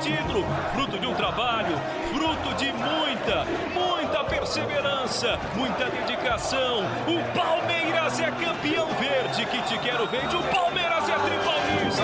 título, fruto de um trabalho, fruto de muita perseverança, muita dedicação. O Palmeiras é campeão verde, que te quero verde, o Palmeiras é tripaulista.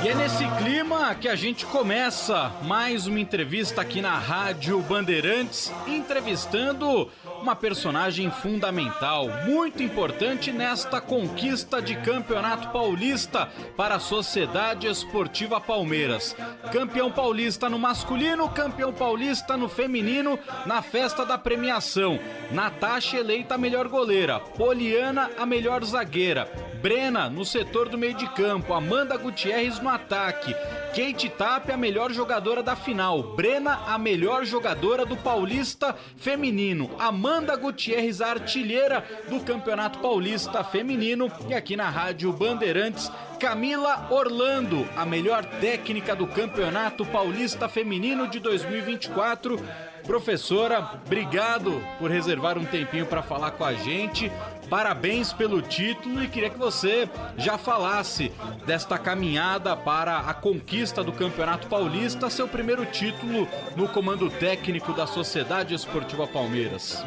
E é nesse clima que a gente começa mais uma entrevista aqui na Rádio Bandeirantes, entrevistando uma personagem fundamental, muito importante nesta conquista de Campeonato Paulista para a Sociedade Esportiva Palmeiras. Campeão paulista no masculino, campeão paulista no feminino, na festa da premiação. Natasha eleita a melhor goleira, Poliana a melhor zagueira, Brena no setor do meio de campo, Amanda Gutierrez no ataque, Kate Tapp a melhor jogadora da final, Brena a melhor jogadora do Paulista feminino, Amanda Gutierrez a artilheira do Campeonato Paulista feminino, e aqui na Rádio Bandeirantes, Camila Orlando, a melhor técnica do Campeonato Paulista Feminino de 2024. Professora, obrigado por reservar um tempinho para falar com a gente. Parabéns pelo título e queria que você já falasse desta caminhada para a conquista do Campeonato Paulista, seu primeiro título no comando técnico da Sociedade Esportiva Palmeiras.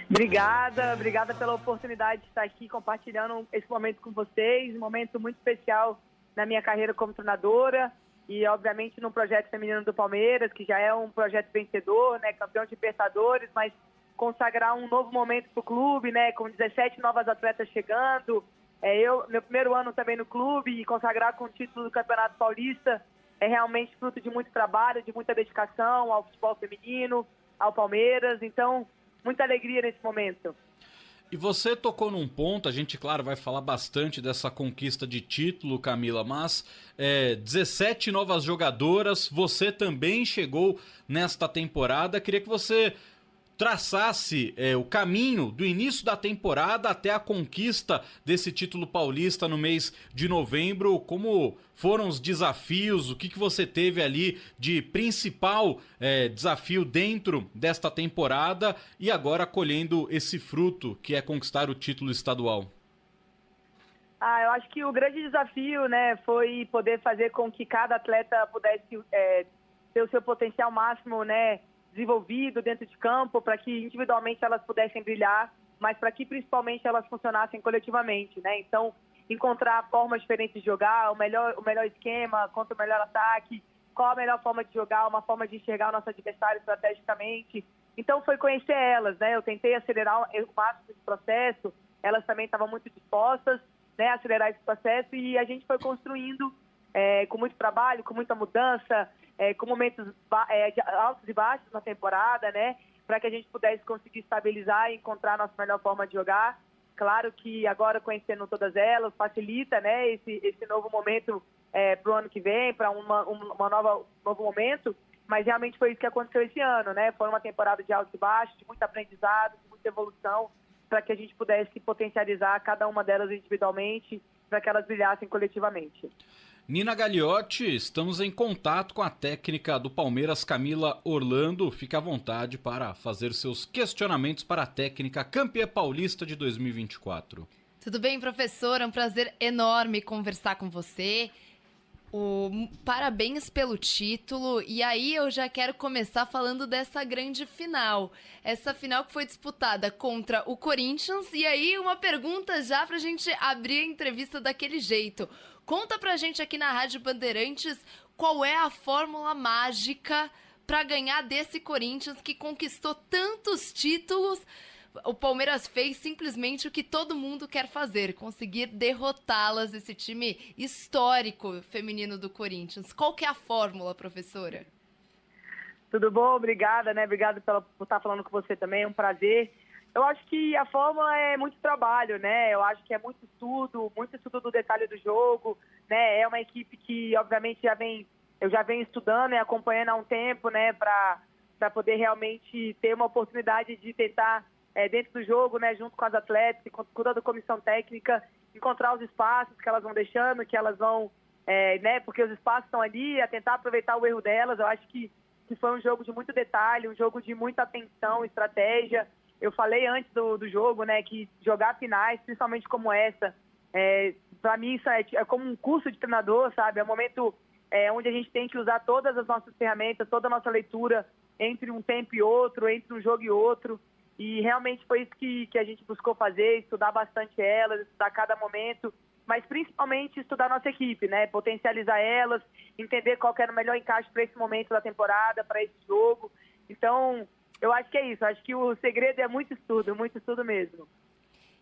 Obrigada pela oportunidade de estar aqui compartilhando esse momento com vocês, um momento muito especial na minha carreira como treinadora e, obviamente, no projeto feminino do Palmeiras, que já é um projeto vencedor, né, campeão de Libertadores, mas consagrar um novo momento para o clube, né, com 17 novas atletas chegando, meu primeiro ano também no clube, e consagrar com o título do Campeonato Paulista é realmente fruto de muito trabalho, de muita dedicação ao futebol feminino, ao Palmeiras, então muita alegria nesse momento. E você tocou num ponto, a gente, claro, vai falar bastante dessa conquista de título, Camila, mas 17 novas jogadoras, você também chegou nesta temporada. Queria que você traçasse o caminho do início da temporada até a conquista desse título paulista no mês de novembro. Como foram os desafios, o que você teve ali de principal desafio dentro desta temporada e agora colhendo esse fruto que é conquistar o título estadual? Eu acho que o grande desafio, né, foi poder fazer com que cada atleta pudesse ter o seu potencial máximo, né, desenvolvido dentro de campo, para que individualmente elas pudessem brilhar, mas para que principalmente elas funcionassem coletivamente, né? Então, encontrar formas diferentes de jogar, o melhor esquema, contra o melhor ataque, qual a melhor forma de jogar, uma forma de enxergar o nosso adversário estrategicamente. Então, foi conhecer elas, né? Eu tentei acelerar o máximo desse processo, elas também estavam muito dispostas, né, a acelerar esse processo, e a gente foi construindo com muito trabalho, com muita mudança, com momentos de altos e baixos na temporada, né, para que a gente pudesse conseguir estabilizar e encontrar a nossa melhor forma de jogar. Claro que agora, conhecendo todas elas, facilita, né, esse novo momento para o ano que vem, para um novo momento, mas realmente foi isso que aconteceu esse ano, né, foi uma temporada de altos e baixos, de muito aprendizado, de muita evolução, para que a gente pudesse potencializar cada uma delas individualmente, para que elas brilhassem coletivamente. Nina Gagliotti, estamos em contato com a técnica do Palmeiras, Camila Orlando. Fique à vontade para fazer seus questionamentos para a técnica campeã paulista de 2024. Tudo bem, professora? É um prazer enorme conversar com você. Parabéns pelo título, e aí eu já quero começar falando dessa grande final. Essa final que foi disputada contra o Corinthians, e aí uma pergunta já pra gente abrir a entrevista daquele jeito. Conta pra gente aqui na Rádio Bandeirantes qual é a fórmula mágica pra ganhar desse Corinthians que conquistou tantos títulos. O Palmeiras fez simplesmente o que todo mundo quer fazer, conseguir derrotá-las, esse time histórico feminino do Corinthians. Qual que é a fórmula, professora? Tudo bom? Obrigada, né? Obrigada por estar falando com você também, é um prazer. Eu acho que a fórmula é muito trabalho, né? Eu acho que é muito estudo do detalhe do jogo, né? É uma equipe que, obviamente, eu já venho estudando e acompanhando há um tempo, né? Para poder realmente ter uma oportunidade de tentar dentro do jogo, né, junto com as atletas, com toda a comissão técnica, encontrar os espaços que elas vão deixando, que elas vão, né, porque os espaços estão ali, a tentar aproveitar o erro delas. Eu acho que foi um jogo de muito detalhe, um jogo de muita atenção, estratégia. Eu falei antes do jogo, né, que jogar finais, principalmente como essa, Para mim isso é como um curso de treinador, sabe? É um momento onde a gente tem que usar todas as nossas ferramentas, toda a nossa leitura entre um tempo e outro, entre um jogo e outro. E realmente foi isso que a gente buscou fazer, estudar bastante elas, estudar cada momento, mas principalmente estudar a nossa equipe, né? Potencializar elas, entender qual que era o melhor encaixe para esse momento da temporada, para esse jogo. Então, eu acho que é isso. Acho que o segredo é muito estudo mesmo.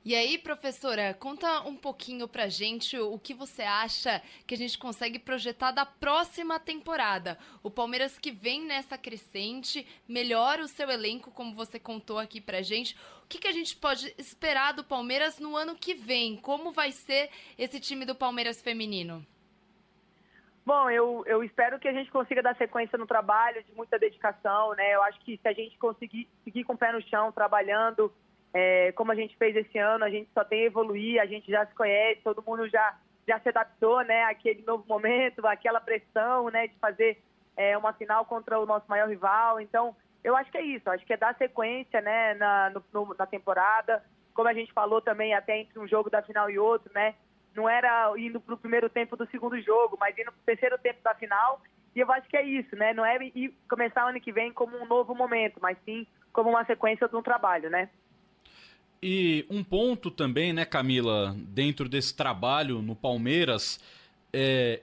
E aí, professora, conta um pouquinho pra gente o que você acha que a gente consegue projetar da próxima temporada. O Palmeiras que vem nessa crescente, melhora o seu elenco, como você contou aqui pra gente. O que a gente pode esperar do Palmeiras no ano que vem? Como vai ser esse time do Palmeiras feminino? Bom, eu espero que a gente consiga dar sequência no trabalho, de muita dedicação, né? Eu acho que se a gente conseguir seguir com o pé no chão, trabalhando, como a gente fez esse ano, a gente só tem a evoluir, a gente já se conhece, todo mundo já se adaptou, né, àquele novo momento, àquela pressão, né, de fazer uma final contra o nosso maior rival. Então, eu acho que é isso, acho que é dar sequência, né, na temporada, como a gente falou também, até entre um jogo da final e outro, né, não era indo para o primeiro tempo do segundo jogo, mas indo para o terceiro tempo da final, e eu acho que é isso, né, não é começar o ano que vem como um novo momento, mas sim como uma sequência de um trabalho, né. E um ponto também, né, Camila, dentro desse trabalho no Palmeiras,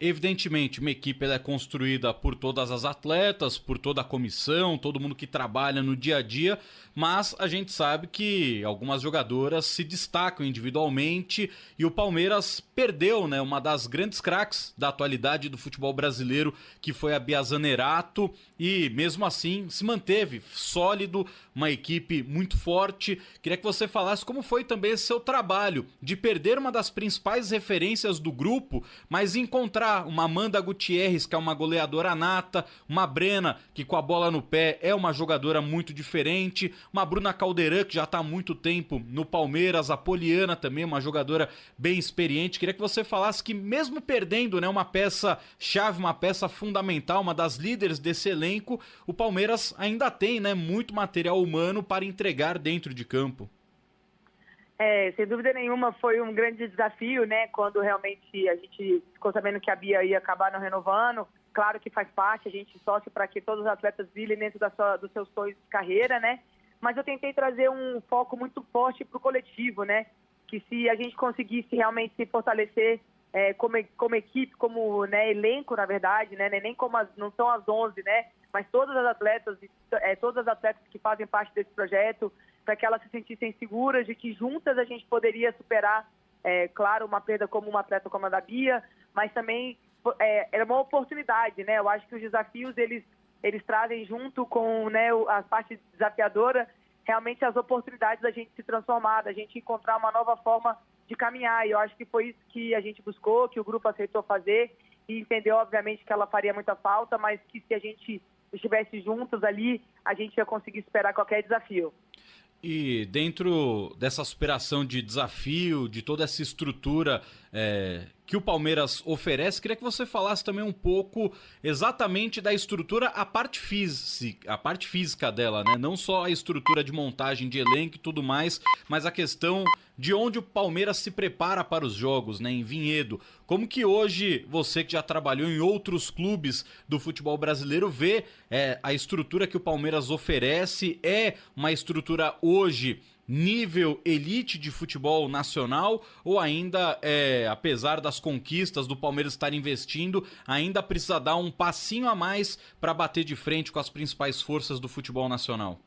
evidentemente, uma equipe ela é construída por todas as atletas, por toda a comissão, todo mundo que trabalha no dia a dia, mas a gente sabe que algumas jogadoras se destacam individualmente e o Palmeiras perdeu, né, uma das grandes craques da atualidade do futebol brasileiro, que foi a Bia Zanerato, e mesmo assim se manteve sólido, uma equipe muito forte. Queria que você falasse como foi também esse seu trabalho de perder uma das principais referências do grupo, mas encontrar uma Amanda Gutierrez, que é uma goleadora nata, uma Brena, que com a bola no pé é uma jogadora muito diferente, uma Bruna Caldeirão, que já está há muito tempo no Palmeiras, a Poliana também, uma jogadora bem experiente. Queria que você falasse que mesmo perdendo, né, uma peça-chave, uma peça fundamental, uma das líderes desse elenco, o Palmeiras ainda tem, né, muito material humano para entregar dentro de campo. Sem dúvida nenhuma foi um grande desafio, né? Quando realmente a gente ficou sabendo que a Bia ia acabar não renovando. Claro que faz parte, a gente torce para que todos os atletas brilhem dentro dos seus sonhos de carreira, né? Mas eu tentei trazer um foco muito forte para o coletivo, né? Que se a gente conseguisse realmente se fortalecer como equipe, como, né, elenco, na verdade, né? Nem como não são as 11, né? Mas todas as atletas que fazem parte desse projeto, para que elas se sentissem seguras de que juntas a gente poderia superar, claro, uma perda como uma atleta como a da Bia, mas também era uma oportunidade, né? Eu acho que os desafios, eles trazem junto com, né, a parte desafiadora, realmente as oportunidades da gente se transformar, da gente encontrar uma nova forma de caminhar. E eu acho que foi isso que a gente buscou, que o grupo aceitou fazer e entendeu, obviamente, que ela faria muita falta, mas que se a gente estivesse juntos ali, a gente ia conseguir superar qualquer desafio. E dentro dessa superação de desafio, de toda essa estrutura que o Palmeiras oferece, queria que você falasse também um pouco exatamente da estrutura, a parte física dela, né? Não só a estrutura de montagem de elenco e tudo mais, mas a questão de onde o Palmeiras se prepara para os jogos, né? Em Vinhedo. Como que hoje, você que já trabalhou em outros clubes do futebol brasileiro, vê a estrutura que o Palmeiras oferece? É uma estrutura hoje nível elite de futebol nacional, ou ainda, apesar das conquistas do Palmeiras estar investindo, ainda precisa dar um passinho a mais para bater de frente com as principais forças do futebol nacional?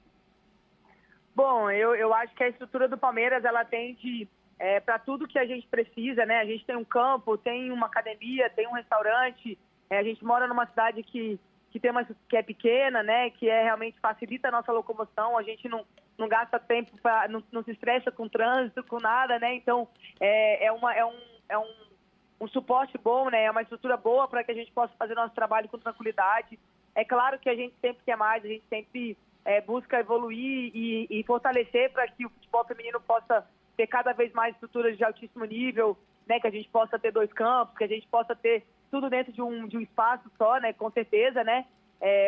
Bom, eu acho que a estrutura do Palmeiras, ela tende para tudo que a gente precisa, né? A gente tem um campo, tem uma academia, tem um restaurante, a gente mora numa cidade que que é pequena, né? Que realmente facilita a nossa locomoção, a gente não gasta tempo, não se estressa com trânsito, com nada, né? Então, é um suporte bom, né? É uma estrutura boa para que a gente possa fazer nosso trabalho com tranquilidade. É claro que a gente sempre quer mais, a gente sempre busca evoluir e fortalecer para que o futebol feminino possa ter cada vez mais estruturas de altíssimo nível, né? Que a gente possa ter 2 campos, que a gente possa ter tudo dentro de um espaço só, né? Com certeza, né?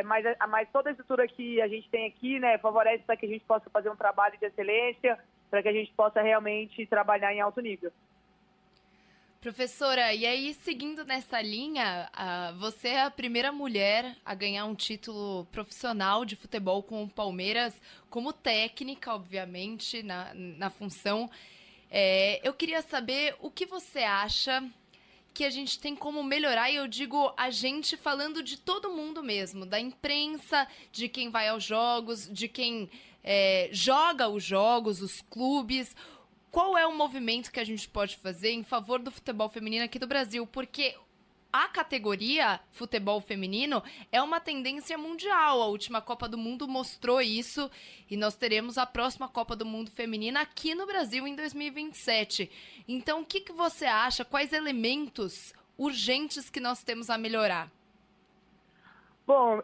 Mas toda a estrutura que a gente tem aqui, né, favorece para que a gente possa fazer um trabalho de excelência, para que a gente possa realmente trabalhar em alto nível. Professora, e aí, seguindo nessa linha, você é a primeira mulher a ganhar um título profissional de futebol com o Palmeiras, como técnica, obviamente, na função. Eu queria saber o que você acha que a gente tem como melhorar, e eu digo a gente falando de todo mundo mesmo, da imprensa, de quem vai aos jogos, de quem joga os jogos, os clubes. Qual é o movimento que a gente pode fazer em favor do futebol feminino aqui do Brasil? Porque a categoria futebol feminino é uma tendência mundial. A última Copa do Mundo mostrou isso e nós teremos a próxima Copa do Mundo feminina aqui no Brasil em 2027. Então, o que você acha? Quais elementos urgentes que nós temos a melhorar? Bom,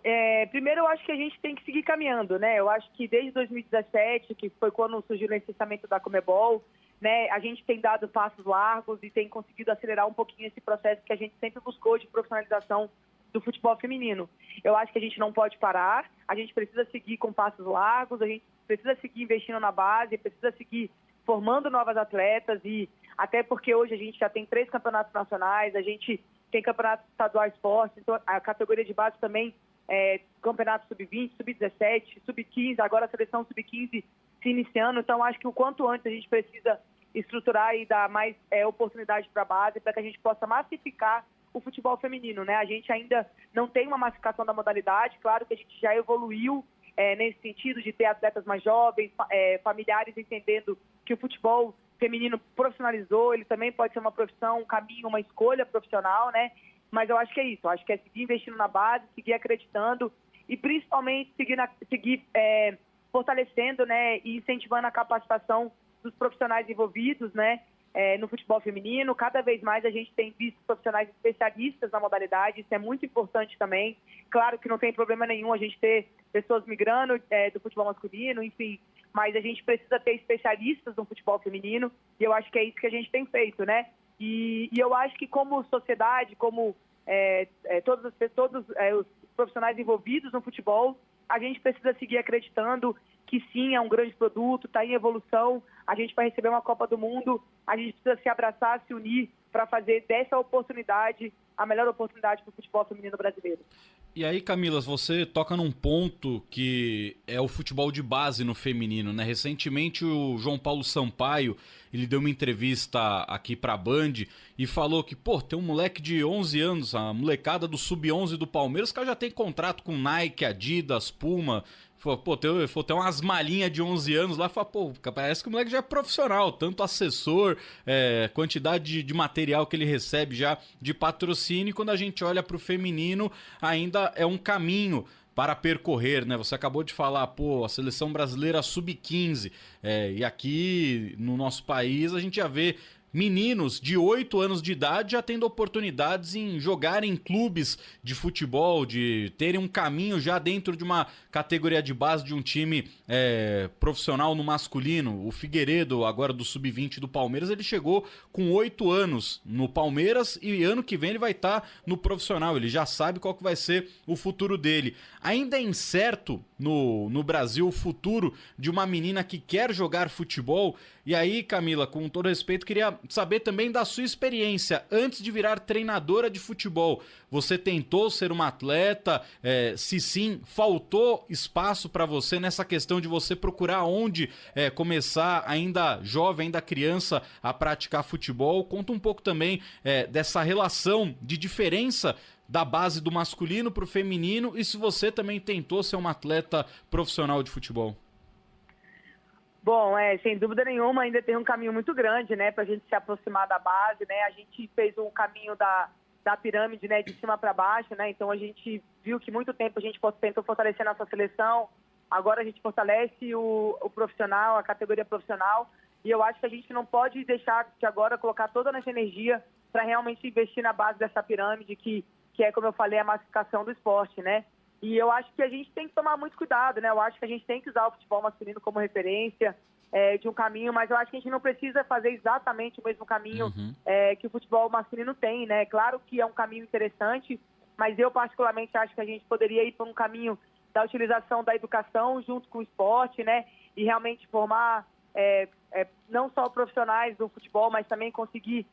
primeiro eu acho que a gente tem que seguir caminhando, né? Eu acho que desde 2017, que foi quando surgiu o licenciamento da Conmebol, né, a gente tem dado passos largos e tem conseguido acelerar um pouquinho esse processo que a gente sempre buscou de profissionalização do futebol feminino. Eu acho que a gente não pode parar, a gente precisa seguir com passos largos, a gente precisa seguir investindo na base, precisa seguir formando novas atletas, e até porque hoje a gente já tem 3 campeonatos nacionais, a gente tem campeonato estadual esporte, então a categoria de base também campeonato sub-20, sub-17, sub-15, agora a seleção sub-15 se iniciando. Então acho que o quanto antes a gente precisa estruturar e dar mais oportunidade para a base, para que a gente possa massificar o futebol feminino, né? A gente ainda não tem uma massificação da modalidade, claro que a gente já evoluiu nesse sentido de ter atletas mais jovens, familiares entendendo que o futebol feminino profissionalizou, ele também pode ser uma profissão, um caminho, uma escolha profissional, né? Mas eu acho que é isso, eu acho que é seguir investindo na base, seguir acreditando e principalmente seguir fortalecendo, né, e incentivando a capacitação dos profissionais envolvidos, né, no futebol feminino. Cada vez mais a gente tem visto profissionais especialistas na modalidade, isso é muito importante também. Claro que não tem problema nenhum a gente ter pessoas migrando do futebol masculino, enfim, mas a gente precisa ter especialistas no futebol feminino, e eu acho que é isso que a gente tem feito, né? E eu acho que como sociedade, como todos os profissionais envolvidos no futebol, a gente precisa seguir acreditando que sim, é um grande produto, está em evolução, a gente vai receber uma Copa do Mundo, a gente precisa se abraçar, se unir para fazer dessa oportunidade a melhor oportunidade para o futebol feminino brasileiro. E aí, Camila, você toca num ponto que é o futebol de base no feminino, né? Recentemente o João Paulo Sampaio, ele deu uma entrevista aqui pra Band e falou que, tem um moleque de 11 anos, a molecada do Sub-11 do Palmeiras, que já tem contrato com Nike, Adidas, Puma. Tem umas malinhas de 11 anos lá, parece que o moleque já é profissional, tanto assessor, quantidade de material que ele recebe já de patrocínio, e quando a gente olha pro feminino, ainda é um caminho para percorrer, né? Você acabou de falar, a seleção brasileira sub-15, e aqui no nosso país a gente já vê meninos de 8 anos de idade já tendo oportunidades em jogar em clubes de futebol, de terem um caminho já dentro de uma categoria de base de um time profissional no masculino. O Figueiredo, agora do Sub-20 do Palmeiras, ele chegou com 8 anos no Palmeiras e ano que vem ele vai estar no profissional. Ele já sabe qual que vai ser o futuro dele. Ainda é incerto no Brasil o futuro de uma menina que quer jogar futebol. E aí, Camila, com todo respeito, queria saber também da sua experiência antes de virar treinadora de futebol. Você tentou ser uma atleta? Se sim, faltou espaço para você nessa questão de você procurar onde começar, ainda jovem, ainda criança, a praticar futebol? Conta um pouco também dessa relação de diferença da base do masculino para o feminino, e se você também tentou ser uma atleta profissional de futebol. Bom, sem dúvida nenhuma, ainda tem um caminho muito grande, né, para a gente se aproximar da base, né? A gente fez um caminho da pirâmide, né, de cima para baixo, né? Então a gente viu que muito tempo a gente tentou fortalecer a nossa seleção, agora a gente fortalece o profissional, a categoria profissional, e eu acho que a gente não pode deixar de agora colocar toda a nossa energia para realmente investir na base dessa pirâmide que é, como eu falei, a massificação do esporte, né? E eu acho que a gente tem que tomar muito cuidado, né? Eu acho que a gente tem que usar o futebol masculino como referência de um caminho, mas eu acho que a gente não precisa fazer exatamente o mesmo caminho que o futebol masculino tem, né? Claro que é um caminho interessante, mas eu particularmente acho que a gente poderia ir por um caminho da utilização da educação junto com o esporte, né? E realmente formar não só profissionais do futebol, mas também conseguir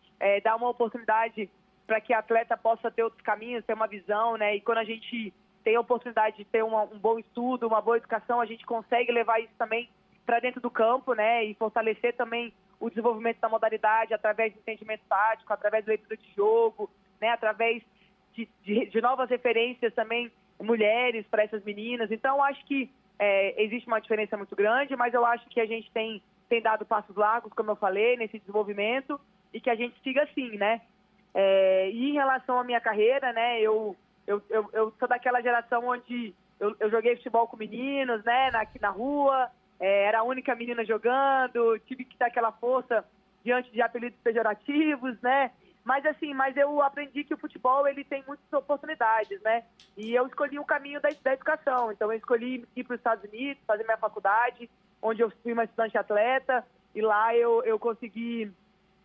dar uma oportunidade para que a atleta possa ter outros caminhos, ter uma visão, né? E quando a gente tem a oportunidade de ter um bom estudo, uma boa educação, a gente consegue levar isso também para dentro do campo, né? E fortalecer também o desenvolvimento da modalidade através do entendimento tático, através da leitura de jogo, né? Através de novas referências também, mulheres para essas meninas. Então, eu acho que existe uma diferença muito grande, mas eu acho que a gente tem dado passos largos, como eu falei, nesse desenvolvimento, e que a gente siga assim, né? E em relação à minha carreira, né? Eu sou daquela geração onde eu joguei futebol com meninos, né? Aqui na rua, era a única menina jogando, tive que dar aquela força diante de apelidos pejorativos, né? Mas eu aprendi que o futebol, ele tem muitas oportunidades, né? E eu escolhi o caminho da educação. Então, eu escolhi ir para os Estados Unidos, fazer minha faculdade, onde eu fui uma estudante atleta, e lá eu consegui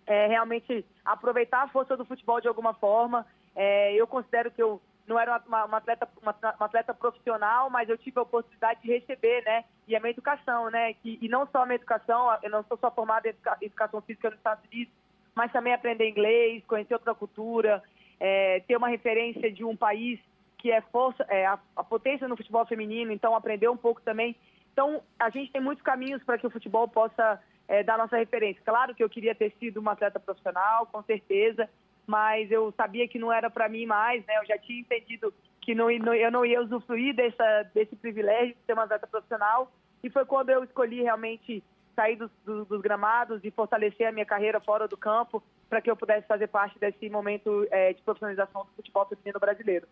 realmente aproveitar a força do futebol de alguma forma. Eu considero que eu não era uma atleta profissional, mas eu tive a oportunidade de receber, né? E a minha educação, né? E não só a minha educação, eu não sou só formada em educação física nos Estados Unidos, mas também aprender inglês, conhecer outra cultura, ter uma referência de um país que é força, a potência no futebol feminino, então aprender um pouco também. Então, a gente tem muitos caminhos para que o futebol possa dar nossa referência. Claro que eu queria ter sido uma atleta profissional, com certeza, mas eu sabia que não era para mim mais, né? Eu já tinha entendido que eu não ia usufruir desse privilégio de ser uma atleta profissional, e foi quando eu escolhi realmente sair dos gramados e fortalecer a minha carreira fora do campo para que eu pudesse fazer parte desse momento de profissionalização do futebol feminino brasileiro.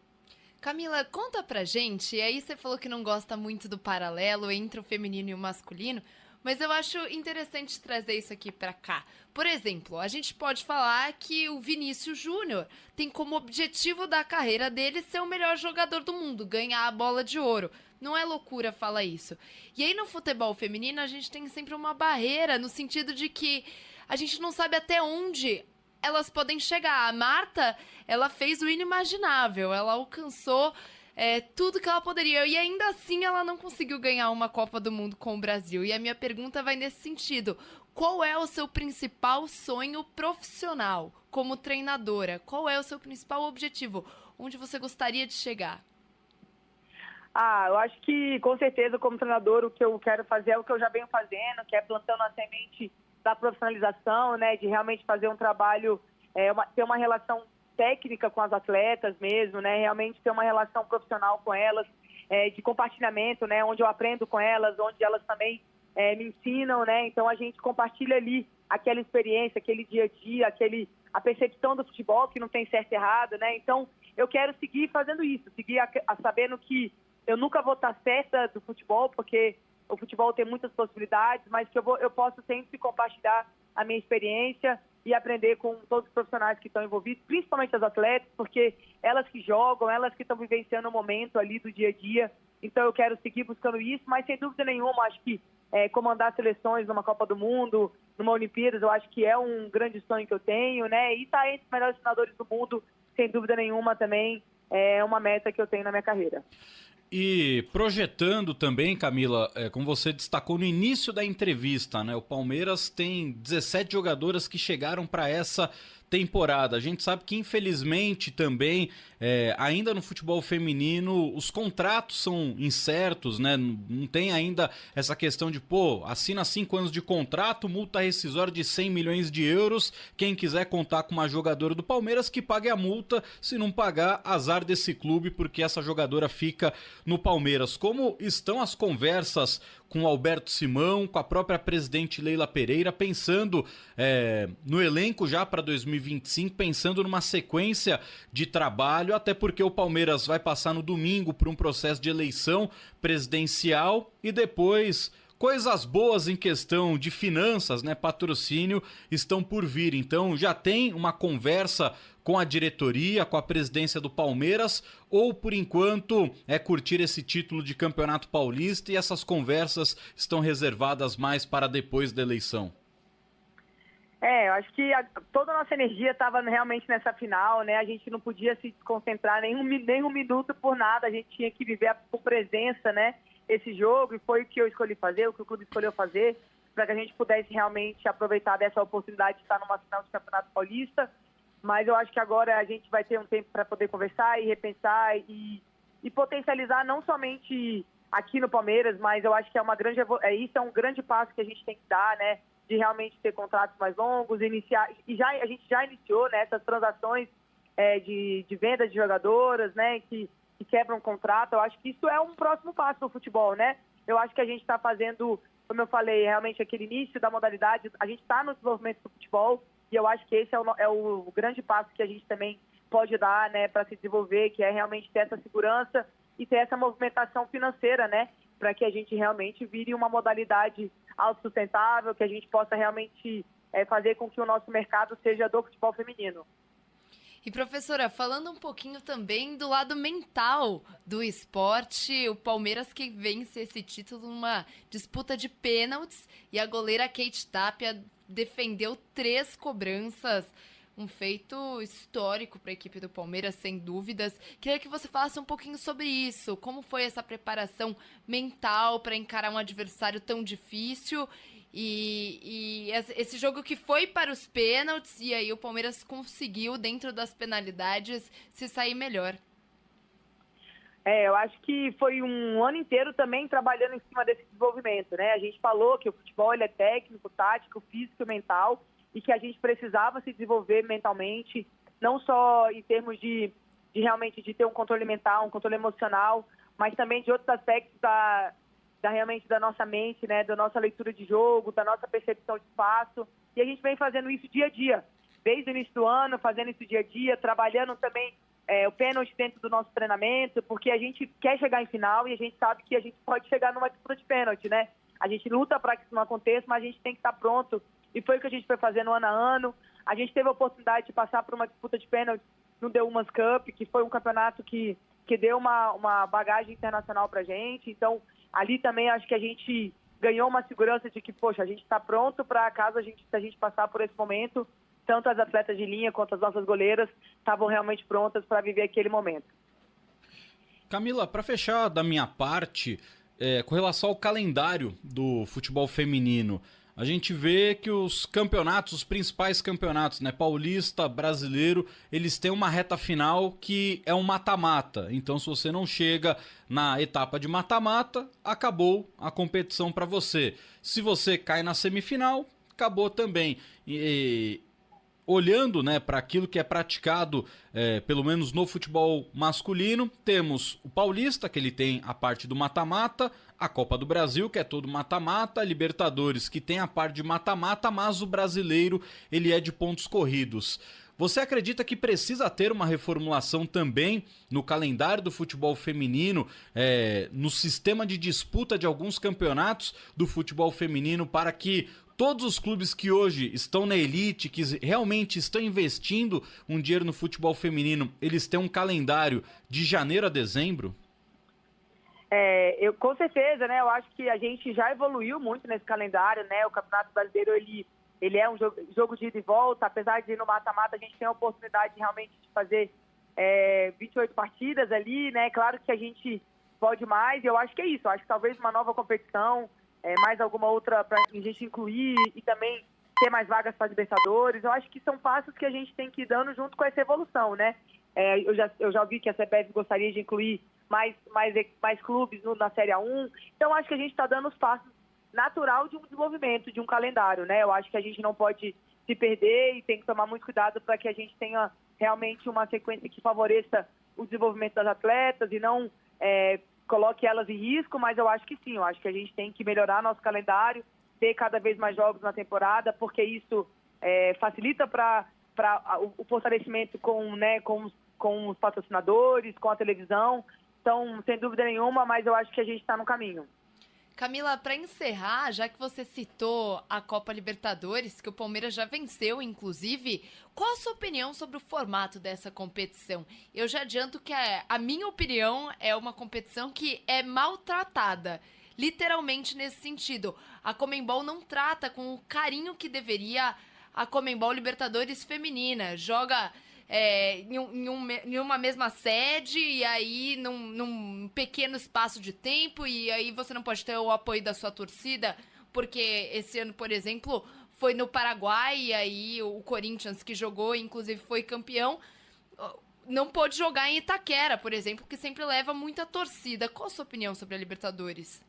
Camila, conta pra gente, e aí você falou que não gosta muito do paralelo entre o feminino e o masculino, mas eu acho interessante trazer isso aqui pra cá. Por exemplo, a gente pode falar que o Vinícius Júnior tem como objetivo da carreira dele ser o melhor jogador do mundo, ganhar a bola de ouro. Não é loucura falar isso. E aí no futebol feminino a gente tem sempre uma barreira no sentido de que a gente não sabe até onde elas podem chegar. A Marta, ela fez o inimaginável, ela alcançou tudo que ela poderia, e ainda assim ela não conseguiu ganhar uma Copa do Mundo com o Brasil. E a minha pergunta vai nesse sentido: qual é o seu principal sonho profissional como treinadora? Qual é o seu principal objetivo? Onde você gostaria de chegar? Eu acho que, com certeza, como treinador, o que eu quero fazer é o que eu já venho fazendo, que é plantando a semente da profissionalização, né, de realmente fazer um trabalho, ter uma relação técnica com as atletas mesmo, né, realmente ter uma relação profissional com elas, de compartilhamento, né, onde eu aprendo com elas, onde elas também me ensinam, né, então a gente compartilha ali aquela experiência, aquele dia a dia, a percepção do futebol, que não tem certo e errado, né, então eu quero seguir fazendo isso, seguir sabendo que eu nunca vou estar certa do futebol, porque o futebol tem muitas possibilidades, mas que eu posso sempre compartilhar a minha experiência e aprender com todos os profissionais que estão envolvidos, principalmente as atletas, porque elas que jogam, elas que estão vivenciando o momento ali do dia a dia. Então eu quero seguir buscando isso, mas sem dúvida nenhuma, acho que comandar seleções numa Copa do Mundo, numa Olimpíadas, eu acho que é um grande sonho que eu tenho, né? E estar entre os melhores treinadores do mundo, sem dúvida nenhuma, também é uma meta que eu tenho na minha carreira. E projetando também, Camila, como você destacou no início da entrevista, né? O Palmeiras tem 17 jogadoras que chegaram para essa temporada. A gente sabe que, infelizmente, também, ainda no futebol feminino, os contratos são incertos, né? Não tem ainda essa questão de, assina 5 anos de contrato, multa rescisória de 100 milhões de euros. Quem quiser contar com uma jogadora do Palmeiras, que pague a multa. Se não pagar, azar desse clube, porque essa jogadora fica no Palmeiras. Como estão as conversas com o Alberto Simão, com a própria presidente Leila Pereira, pensando no elenco já para 2025, pensando numa sequência de trabalho, até porque o Palmeiras vai passar no domingo por um processo de eleição presidencial e depois coisas boas em questão de finanças, né, patrocínio, estão por vir. Então já tem uma conversa com a diretoria, com a presidência do Palmeiras, ou por enquanto é curtir esse título de Campeonato Paulista e essas conversas estão reservadas mais para depois da eleição? Eu acho que toda a nossa energia estava realmente nessa final, né? A gente não podia se concentrar nem um minuto por nada, a gente tinha que viver por presença, né? Esse jogo, e foi o que eu escolhi fazer, o que o clube escolheu fazer. para que a gente pudesse realmente aproveitar dessa oportunidade de estar numa final de Campeonato Paulista. Mas eu acho que agora a gente vai ter um tempo para poder conversar e repensar e potencializar não somente aqui no Palmeiras, mas eu acho que isso é um grande passo que a gente tem que dar, né? De realmente ter contratos mais longos, iniciar, a gente já iniciou, né, essas transações de venda de jogadoras, né, que quebram um contrato. Eu acho que isso é um próximo passo no futebol, né? Eu acho que a gente está fazendo, como eu falei, realmente aquele início da modalidade, a gente está no desenvolvimento do futebol e eu acho que esse é o grande passo que a gente também pode dar, né, para se desenvolver, que é realmente ter essa segurança e ter essa movimentação financeira, né, para que a gente realmente vire uma modalidade autossustentável, que a gente possa realmente fazer com que o nosso mercado seja do futebol feminino. E, professora, falando um pouquinho também do lado mental do esporte, o Palmeiras que vence esse título numa disputa de pênaltis e a goleira Kate Tapia defendeu 3 cobranças. Um feito histórico para a equipe do Palmeiras, sem dúvidas. Queria que você falasse um pouquinho sobre isso. Como foi essa preparação mental para encarar um adversário tão difícil? E esse jogo que foi para os pênaltis, e aí o Palmeiras conseguiu, dentro das penalidades, se sair melhor. Eu acho que foi um ano inteiro também trabalhando em cima desse desenvolvimento, né? A gente falou que o futebol ele é técnico, tático, físico e mental, e que a gente precisava se desenvolver mentalmente, não só em termos de realmente de ter um controle mental, um controle emocional, mas também de outros aspectos realmente da nossa mente, né, da nossa leitura de jogo, da nossa percepção de espaço. E a gente vem fazendo isso dia a dia, desde o início do ano, fazendo isso dia a dia, trabalhando também o pênalti dentro do nosso treinamento, porque a gente quer chegar em final e a gente sabe que a gente pode chegar numa disputa de pênalti, né? A gente luta para que isso não aconteça, mas a gente tem que estar pronto. E foi o que a gente foi fazendo ano a ano. A gente teve a oportunidade de passar por uma disputa de pênalti no The Women's Cup, que foi um campeonato que deu uma bagagem internacional para a gente. Então, ali também acho que a gente ganhou uma segurança de que, poxa, a gente está pronto para caso a gente passar por esse momento, tanto as atletas de linha quanto as nossas goleiras estavam realmente prontas para viver aquele momento. Camila, para fechar da minha parte, com relação ao calendário do futebol feminino, a gente vê que os campeonatos, os principais campeonatos, né, paulista, brasileiro, eles têm uma reta final que é um mata-mata. Então, se você não chega na etapa de mata-mata, acabou a competição para você. Se você cai na semifinal, acabou também. Olhando, né, para aquilo que é praticado, pelo menos no futebol masculino, temos o Paulista, que ele tem a parte do mata-mata, a Copa do Brasil, que é todo mata-mata, a Libertadores, que tem a parte de mata-mata, mas o brasileiro ele é de pontos corridos. Você acredita que precisa ter uma reformulação também no calendário do futebol feminino, no sistema de disputa de alguns campeonatos do futebol feminino, para que todos os clubes que hoje estão na elite, que realmente estão investindo um dinheiro no futebol feminino, eles têm um calendário de janeiro a dezembro? Com certeza, né? Eu acho que a gente já evoluiu muito nesse calendário, né? O Campeonato Brasileiro, ele é um jogo de ida e volta. Apesar de no mata-mata a gente tem a oportunidade realmente de fazer 28 partidas ali, né? Claro que a gente pode mais, e eu acho que é isso. Eu acho que talvez uma nova competição, mais alguma outra para a gente incluir e também ter mais vagas para Libertadores. Eu acho que são passos que a gente tem que ir dando junto com essa evolução, né? Eu já vi que a CBF gostaria de incluir mais clubes na Série A1. Então, acho que a gente está dando os passos natural de um desenvolvimento, de um calendário, né? Eu acho que a gente não pode se perder e tem que tomar muito cuidado para que a gente tenha realmente uma sequência que favoreça o desenvolvimento das atletas e não coloque elas em risco, mas eu acho que sim, eu acho que a gente tem que melhorar nosso calendário, ter cada vez mais jogos na temporada, porque isso facilita para o fortalecimento com os patrocinadores, com a televisão. Então, sem dúvida nenhuma, mas eu acho que a gente está no caminho. Camila, para encerrar, já que você citou a Copa Libertadores, que o Palmeiras já venceu, inclusive, qual a sua opinião sobre o formato dessa competição? Eu já adianto que a minha opinião é uma competição que é maltratada, literalmente nesse sentido. A Conmebol não trata com o carinho que deveria a Conmebol Libertadores feminina. Joga em uma mesma sede e aí num pequeno espaço de tempo, e aí você não pode ter o apoio da sua torcida porque esse ano, por exemplo, foi no Paraguai, e aí o Corinthians, que jogou, inclusive foi campeão, não pôde jogar em Itaquera, por exemplo, que sempre leva muita torcida. Qual a sua opinião sobre a Libertadores?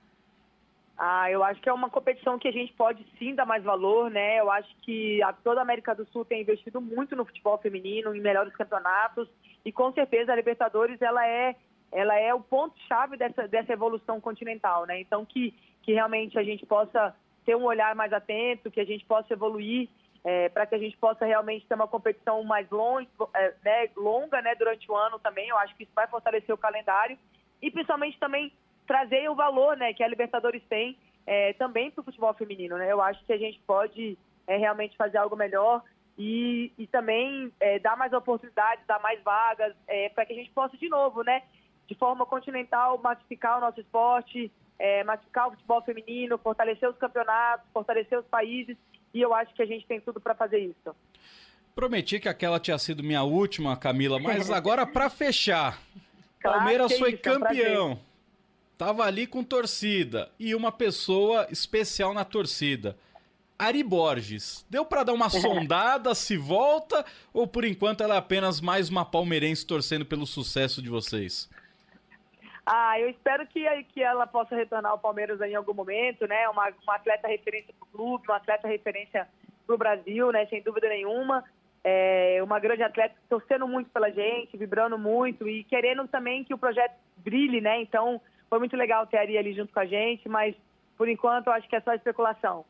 Eu acho que é uma competição que a gente pode sim dar mais valor, né? Eu acho que toda a América do Sul tem investido muito no futebol feminino, em melhores campeonatos, e com certeza a Libertadores ela é o ponto-chave dessa evolução continental, né? Então que realmente a gente possa ter um olhar mais atento, que a gente possa evoluir, para que a gente possa realmente ter uma competição mais longa, né, durante o ano também. Eu acho que isso vai fortalecer o calendário e principalmente também trazer o valor, né, que a Libertadores tem também para o futebol feminino, né? Eu acho que a gente pode realmente fazer algo melhor e também dar mais oportunidades, dar mais vagas, para que a gente possa, de novo, né, de forma continental, massificar o nosso esporte, massificar o futebol feminino, fortalecer os campeonatos, fortalecer os países, e eu acho que a gente tem tudo para fazer isso. Prometi que aquela tinha sido minha última, Camila, mas agora para fechar, Claro, Palmeiras foi isso, é um campeão. Tava ali com torcida e uma pessoa especial na torcida. Ari Borges, deu para dar uma sondada se volta ou por enquanto ela é apenas mais uma palmeirense torcendo pelo sucesso de vocês? Eu espero que ela possa retornar ao Palmeiras em algum momento, né? Uma atleta referência para o clube, uma atleta referência para o Brasil, né? Sem dúvida nenhuma. Uma grande atleta torcendo muito pela gente, vibrando muito e querendo também que o projeto brilhe, né? Então, foi muito legal ter a Ari ali junto com a gente, mas por enquanto eu acho que é só especulação.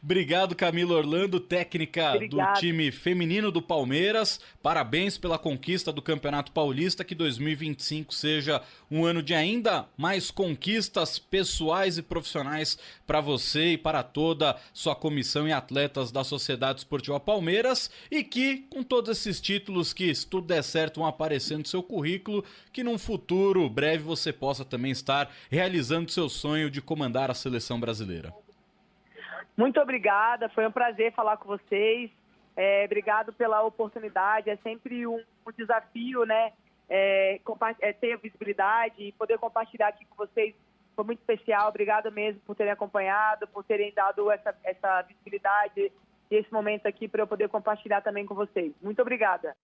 Obrigado, Camila Orlando, técnica do time feminino do Palmeiras. Parabéns pela conquista do Campeonato Paulista, que 2025 seja um ano de ainda mais conquistas pessoais e profissionais para você e para toda sua comissão e atletas da Sociedade Esportiva Palmeiras, e que, com todos esses títulos que, se tudo der certo, vão aparecer no seu currículo, que num futuro breve você possa também estar realizando seu sonho de comandar a seleção brasileira. Muito obrigada, foi um prazer falar com vocês. Obrigado pela oportunidade, é sempre um desafio, né? Ter visibilidade e poder compartilhar aqui com vocês foi muito especial. Obrigada mesmo por terem acompanhado, por terem dado essa visibilidade e esse momento aqui para eu poder compartilhar também com vocês. Muito obrigada.